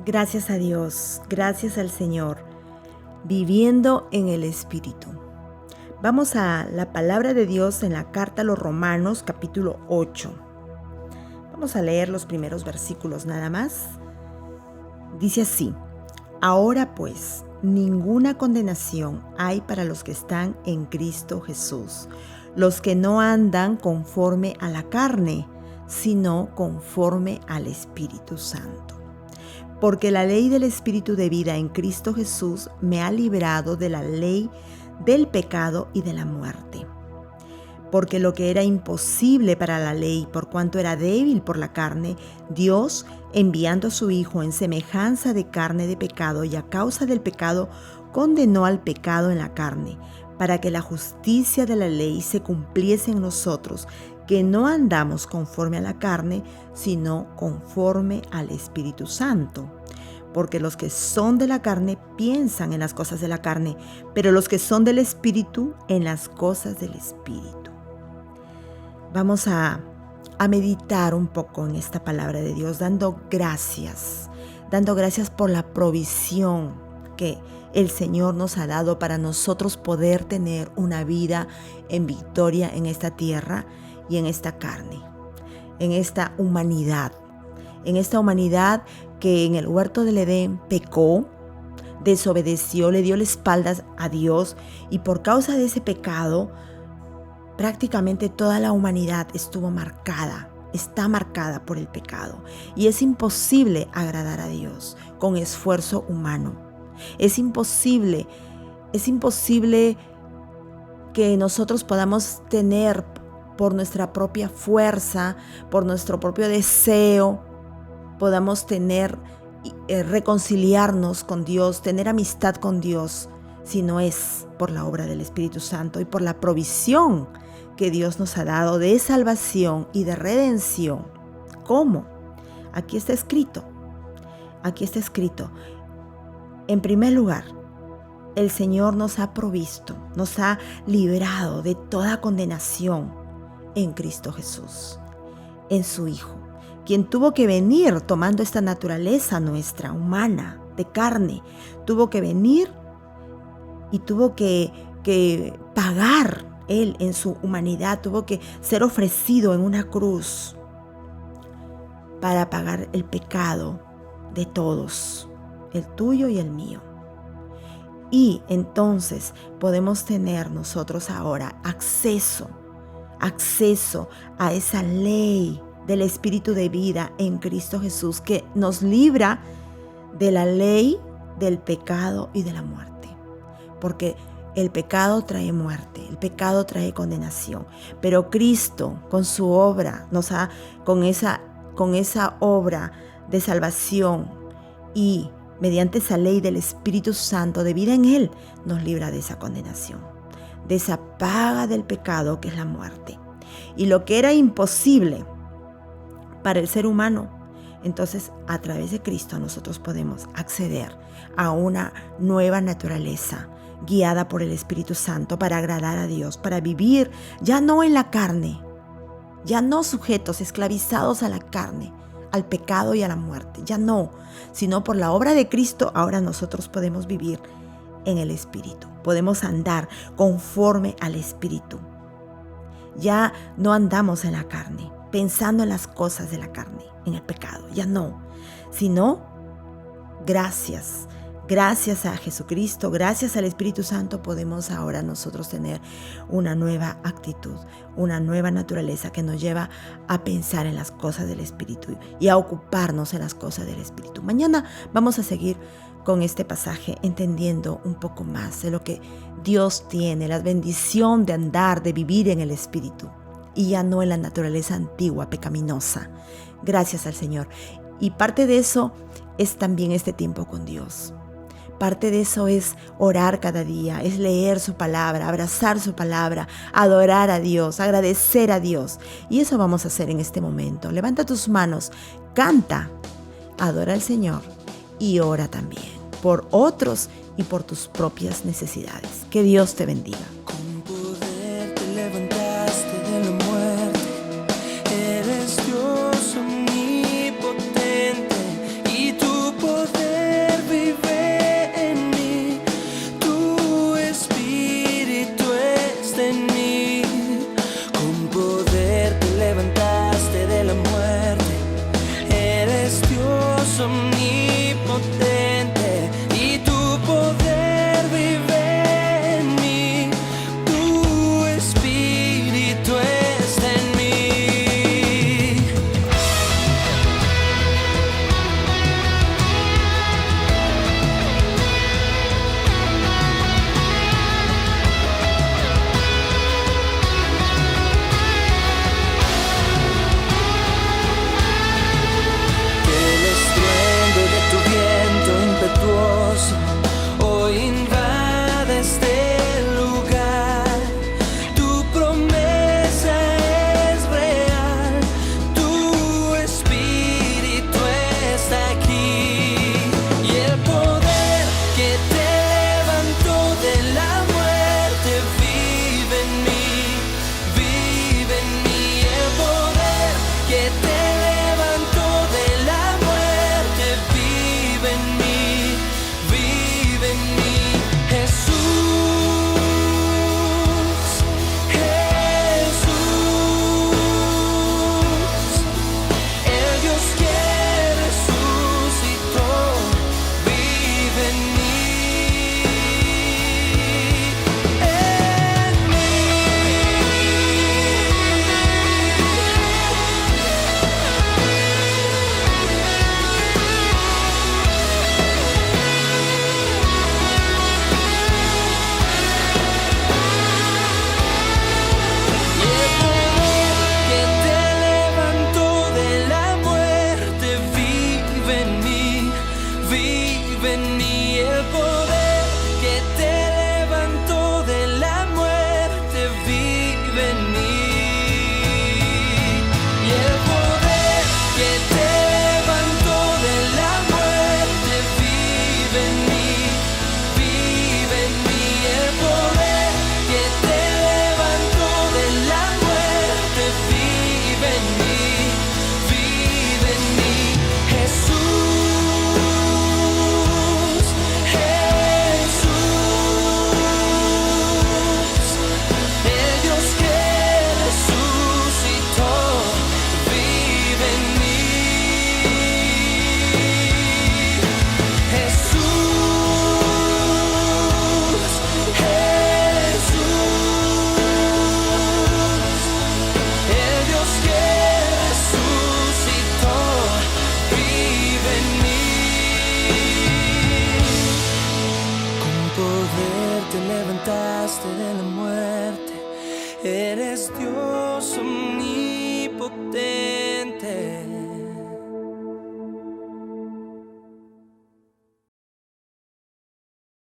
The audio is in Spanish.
Gracias a Dios, gracias al Señor, viviendo en el Espíritu. Vamos a la palabra de Dios en la carta a los Romanos, capítulo 8. Vamos a leer los primeros versículos nada más. Dice así: Ahora pues, ninguna condenación hay para los que están en Cristo Jesús, los que no andan conforme a la carne, sino conforme al Espíritu Santo. Porque la ley del Espíritu de vida en Cristo Jesús me ha librado de la ley del pecado y de la muerte. Porque lo que era imposible para la ley, por cuanto era débil por la carne, Dios, enviando a su Hijo en semejanza de carne de pecado y a causa del pecado, condenó al pecado en la carne, para que la justicia de la ley se cumpliese en nosotros, que no andamos conforme a la carne, sino conforme al Espíritu Santo. Porque los que son de la carne piensan en las cosas de la carne, pero los que son del Espíritu en las cosas del Espíritu. Vamos a meditar un poco en esta palabra de Dios, dando gracias por la provisión que el Señor nos ha dado para nosotros poder tener una vida en victoria en esta tierra y en esta carne, en esta humanidad que en el huerto del Edén pecó, desobedeció, le dio la espalda a Dios, y por causa de ese pecado prácticamente toda la humanidad está marcada por el pecado, y es imposible agradar a Dios con esfuerzo humano. Es imposible que nosotros podamos tener por nuestra propia fuerza, por nuestro propio deseo, podamos reconciliarnos con Dios, tener amistad con Dios, si no es por la obra del Espíritu Santo y por la provisión que Dios nos ha dado de salvación y de redención. ¿Cómo? Aquí está escrito. En primer lugar, el Señor nos ha provisto, nos ha librado de toda condenación en Cristo Jesús, en su Hijo, quien tuvo que venir tomando esta naturaleza nuestra, humana, de carne. Tuvo que venir y tuvo que pagar. Él en su humanidad tuvo que ser ofrecido en una cruz para pagar el pecado de todos, el tuyo y el mío. Y entonces podemos tener nosotros ahora acceso a esa ley del Espíritu de vida en Cristo Jesús, que nos libra de la ley del pecado y de la muerte. Porque el pecado trae muerte, el pecado trae condenación. Pero Cristo, con su obra, con esa obra de salvación y mediante esa ley del Espíritu Santo de vida en Él, nos libra de esa condenación, de esa paga del pecado que es la muerte. Y lo que era imposible para el ser humano, entonces a través de Cristo nosotros podemos acceder a una nueva naturaleza guiada por el Espíritu Santo para agradar a Dios, para vivir ya no en la carne, ya no sujetos, esclavizados a la carne, al pecado y a la muerte, ya no, sino por la obra de Cristo. Ahora nosotros podemos vivir en el Espíritu, podemos andar conforme al Espíritu. Ya no andamos en la carne, pensando en las cosas de la carne, en el pecado, ya no, sino gracias a Jesucristo, gracias al Espíritu Santo, podemos ahora nosotros tener una nueva actitud, una nueva naturaleza que nos lleva a pensar en las cosas del Espíritu y a ocuparnos en las cosas del Espíritu. Mañana vamos a seguir con este pasaje, entendiendo un poco más de lo que Dios tiene, la bendición de andar, de vivir en el Espíritu y ya no en la naturaleza antigua, pecaminosa. Gracias al Señor. Y parte de eso es también este tiempo con Dios. Parte de eso es orar cada día, es leer su palabra, abrazar su palabra, adorar a Dios, agradecer a Dios. Y eso vamos a hacer en este momento. Levanta tus manos, canta, adora al Señor y ora también por otros y por tus propias necesidades. Que Dios te bendiga. Con poder te levantaste de la muerte, eres Dios omnipotente y tu poder de la muerte. Eres Dios omnipotente.